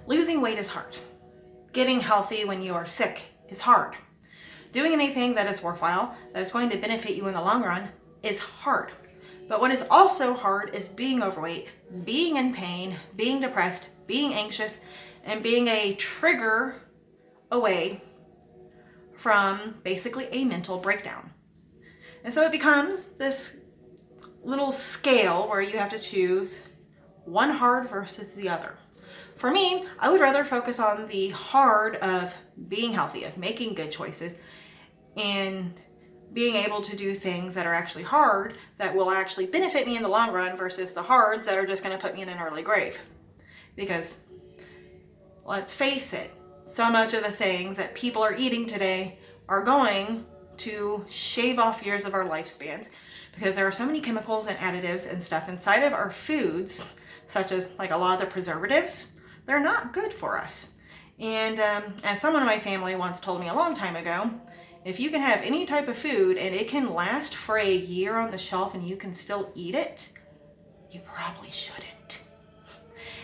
Losing weight is hard. Getting healthy when you are sick is hard. Doing anything that is worthwhile, that is going to benefit you in the long run, is hard. But what is also hard is being overweight, being in pain, being depressed, being anxious, and being a trigger away from basically a mental breakdown. And so it becomes this little scale where you have to choose one hard versus the other. For me, I would rather focus on the hard of being healthy, of making good choices, and being able to do things that are actually hard that will actually benefit me in the long run versus the hards that are just going to put me in an early grave. Because let's face it, so much of the things that people are eating today are going to shave off years of our lifespans because there are so many chemicals and additives and stuff inside of our foods, such as like a lot of the preservatives. They're not good for us. And as someone in my family once told me a long time ago, if you can have any type of food and it can last for a year on the shelf and you can still eat it, you probably shouldn't.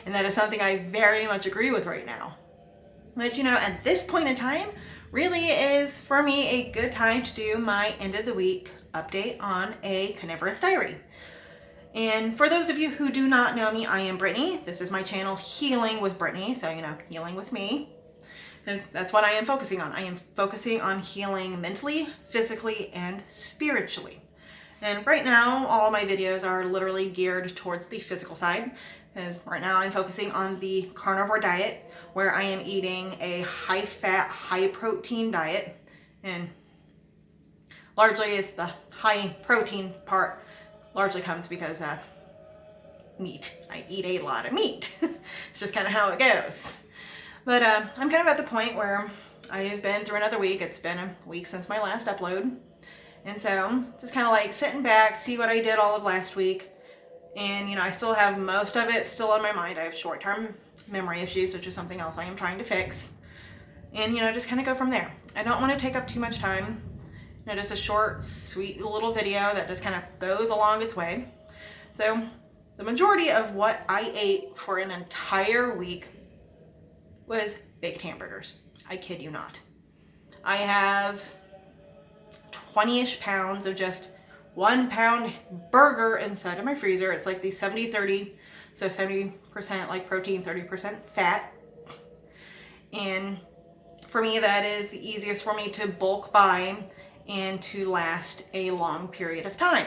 And that is something I very much agree with right now. But at this point in time, really is for me a good time to do my end of the week update on a carnivorous diary. And for those of you who do not know me, I am Brittany. This is my channel, Healing with Brittany. So, healing with me. Because that's what I am focusing on. I am focusing on healing mentally, physically, and spiritually. And right now, all of my videos are literally geared towards the physical side. Because right now I'm focusing on the carnivore diet, where I am eating a high-fat, high-protein diet. And largely it's the high-protein part largely comes because meat. I eat a lot of meat. It's just kind of how it goes. But I'm kind of at the point where I have been through another week. It's been a week since my last upload. And so just kind of like sitting back, see what I did all of last week. And, I still have most of it still on my mind. I have short-term memory issues, which is something else I am trying to fix. And, just kind of go from there. I don't want to take up too much time. Just a short, sweet little video that just kind of goes along its way. So the majority of what I ate for an entire week was baked hamburgers. I kid you not. I have 20-ish pounds of just 1 pound burger inside of my freezer. It's like the 70-30, so 70% like protein, 30% fat. And for me, that is the easiest for me to bulk buy and to last a long period of time.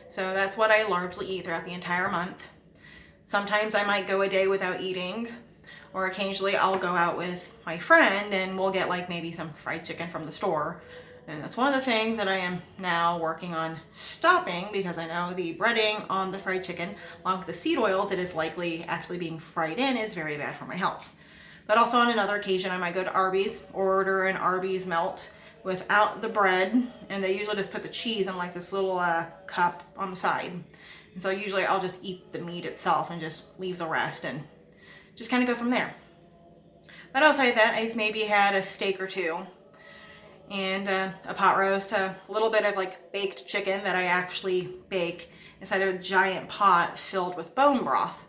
So that's what I largely eat throughout the entire month. Sometimes I might go a day without eating, or occasionally I'll go out with my friend and we'll get like maybe some fried chicken from the store. And that's one of the things that I am now working on stopping, because I know the breading on the fried chicken, along with the seed oils that is likely actually being fried in, is very bad for my health. But also on another occasion, I might go to Arby's, order an Arby's melt without the bread, and they usually just put the cheese in like this little cup on the side. And so usually I'll just eat the meat itself and just leave the rest and just kind of go from there. But outside of that, I've maybe had a steak or two and a pot roast, a little bit of like baked chicken that I actually bake inside of a giant pot filled with bone broth.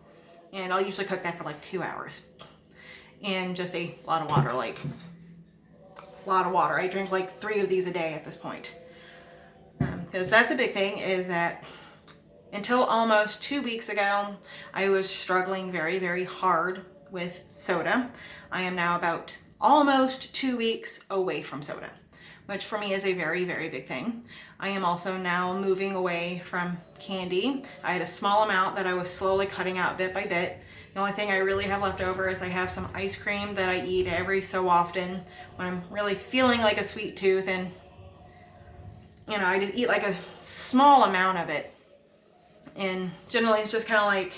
And I'll usually cook that for like 2 hours. And just a lot of water, like a lot of water. I drink like 3 of these a day at this point. Because that's a big thing, is that until almost 2 weeks ago, I was struggling very, very hard with soda. I am now about almost 2 weeks away from soda, which for me is a very, very big thing. I am also now moving away from candy. I had a small amount that I was slowly cutting out bit by bit. The only thing I really have left over is I have some ice cream that I eat every so often when I'm really feeling like a sweet tooth, and I just eat like a small amount of it. And generally it's just kind of like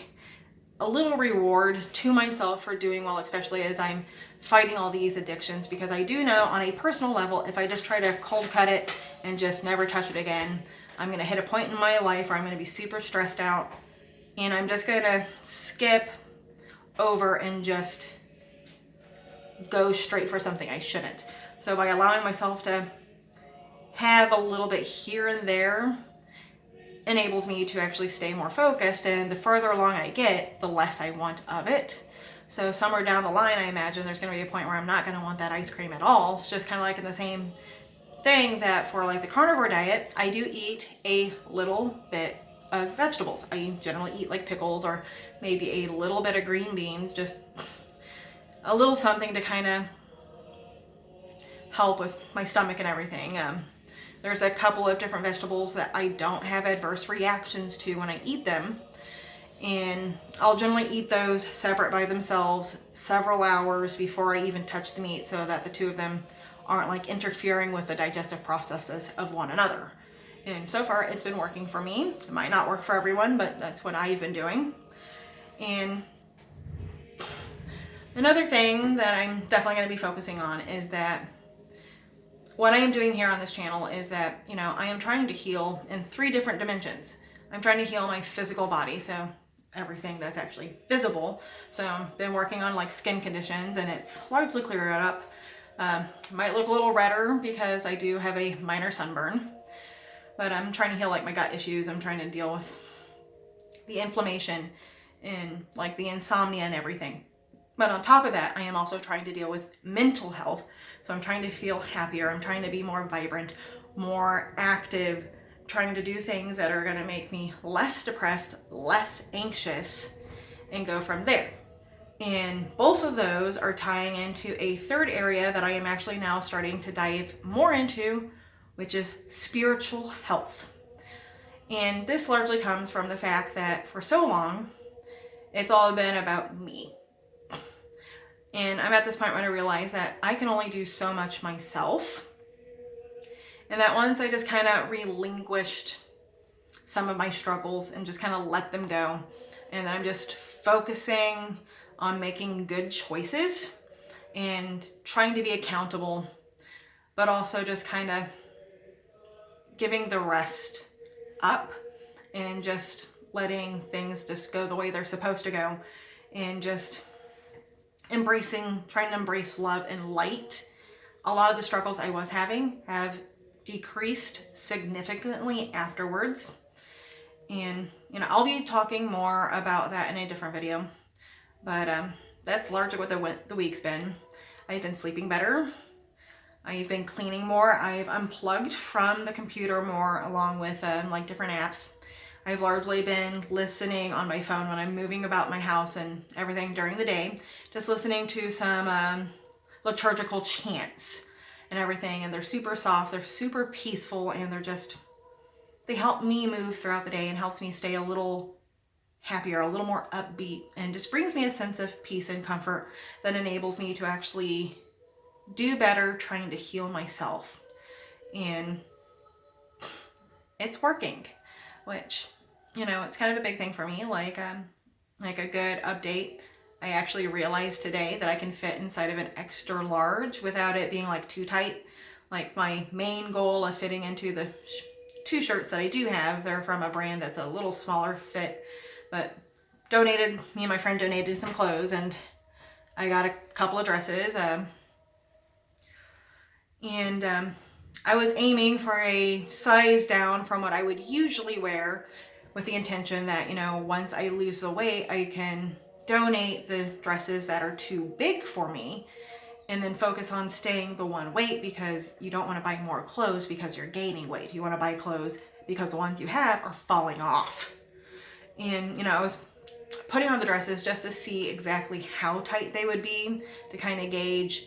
a little reward to myself for doing well, especially as I'm fighting all these addictions, because I do know on a personal level, if I just try to cold cut it and just never touch it again, I'm going to hit a point in my life where I'm going to be super stressed out, and I'm just going to skip over and just go straight for something I shouldn't. So by allowing myself to have a little bit here and there enables me to actually stay more focused, and the further along I get, the less I want of it. So somewhere down the line, I imagine there's going to be a point where I'm not going to want that ice cream at all. It's just kind of like in the same thing that for like the carnivore diet, I do eat a little bit of vegetables. I generally eat like pickles or maybe a little bit of green beans, just a little something to kind of help with my stomach and everything. There's a couple of different vegetables that I don't have adverse reactions to when I eat them. And I'll generally eat those separate by themselves several hours before I even touch the meat, so that the two of them aren't like interfering with the digestive processes of one another. And so far it's been working for me. It might not work for everyone, but that's what I've been doing. And another thing that I'm definitely going to be focusing on is that what I am doing here on this channel is that, you know, I am trying to heal in 3 different dimensions. I'm trying to heal my physical body, so everything that's actually visible. So I've been working on like skin conditions, and it's largely cleared up. It might look a little redder because I do have a minor sunburn, but I'm trying to heal like my gut issues. I'm trying to deal with the inflammation and like the insomnia and everything. But on top of that, I am also trying to deal with mental health. So I'm trying to feel happier. I'm trying to be more vibrant, more active, trying to do things that are going to make me less depressed, less anxious, and go from there. And both of those are tying into a third area that I am actually now starting to dive more into, which is spiritual health. And this largely comes from the fact that for so long, it's all been about me. And I'm at this point when I realize that I can only do so much myself. And that once I just kind of relinquished some of my struggles and just kind of let them go, and then I'm just focusing on making good choices and trying to be accountable, but also just kind of giving the rest up and just letting things just go the way they're supposed to go, and just trying to embrace love and light. A lot of the struggles I was having have decreased significantly afterwards. And, you know, I'll be talking more about that in a different video. But that's largely what the week's been. I've been sleeping better. I've been cleaning more. I've unplugged from the computer more, along with like different apps. I've largely been listening on my phone when I'm moving about my house and everything during the day, just listening to some liturgical chants and everything. And they're super soft, they're super peaceful, and they help me move throughout the day and helps me stay a little happier, a little more upbeat, and just brings me a sense of peace and comfort that enables me to actually do better trying to heal myself. And it's working, which, you know, it's kind of a big thing for me. Like a good update, I actually realized today that I can fit inside of an extra large without it being like too tight. Like my main goal of fitting into the 2 shirts that I do have, they're from a brand that's a little smaller fit, but me and my friend donated some clothes, and I got a couple of dresses. I was aiming for a size down from what I would usually wear, with the intention that, you know, once I lose the weight, I can donate the dresses that are too big for me and then focus on staying the one weight, because you don't want to buy more clothes because you're gaining weight. You want to buy clothes because the ones you have are falling off. And, you know, I was putting on the dresses just to see exactly how tight they would be, to kind of gauge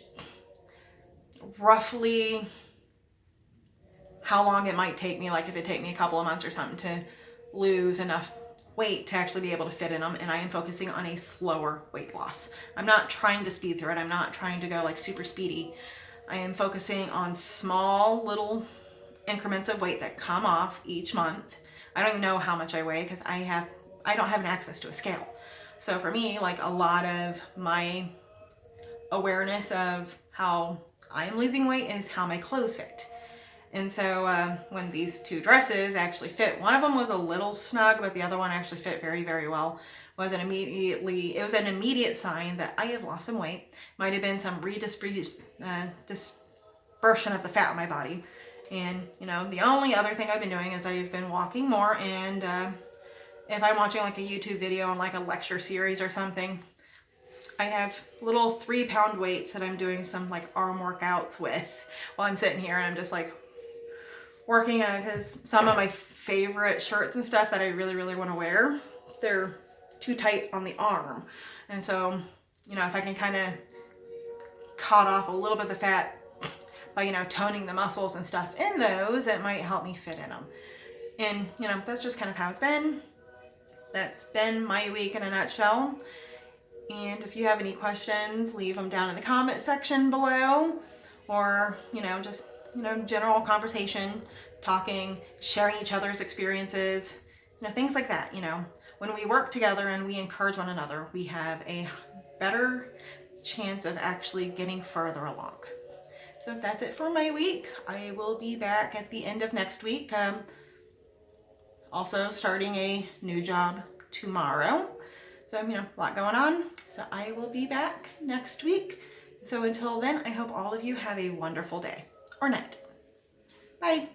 roughly how long it might take me, like if it take me a couple of months or something to lose enough weight to actually be able to fit in them. And I am focusing on a slower weight loss. I'm not trying to speed through it. I'm not trying to go like super speedy. I am focusing on small little increments of weight that come off each month. I don't even know how much I weigh because I don't have an access to a scale. So for me, like, a lot of my awareness of how I am losing weight is how my clothes fit. And so when these 2 dresses actually fit, one of them was a little snug, but the other one actually fit very, very well. It was an immediate sign that I have lost some weight. Might have been some dispersion of the fat in my body. And, you know, the only other thing I've been doing is I've been walking more, and if I'm watching like a YouTube video on like a lecture series or something, I have little 3-pound weights that I'm doing some like arm workouts with while I'm sitting here, and I'm just like working on, because some of my favorite shirts and stuff that I really, really want to wear, they're too tight on the arm. And so, you know, if I can kind of cut off a little bit of the fat by, you know, toning the muscles and stuff in those, it might help me fit in them. And, you know, that's just kind of how it's been. That's been my week in a nutshell. And if you have any questions, leave them down in the comment section below, or, you know, just, you know, general conversation, talking, sharing each other's experiences, you know, things like that. You know, when we work together and we encourage one another, we have a better chance of actually getting further along. So that's it for my week. I will be back at the end of next week. Also starting a new job tomorrow. So, you know, a lot going on. So I will be back next week. So until then, I hope all of you have a wonderful day or night. Bye.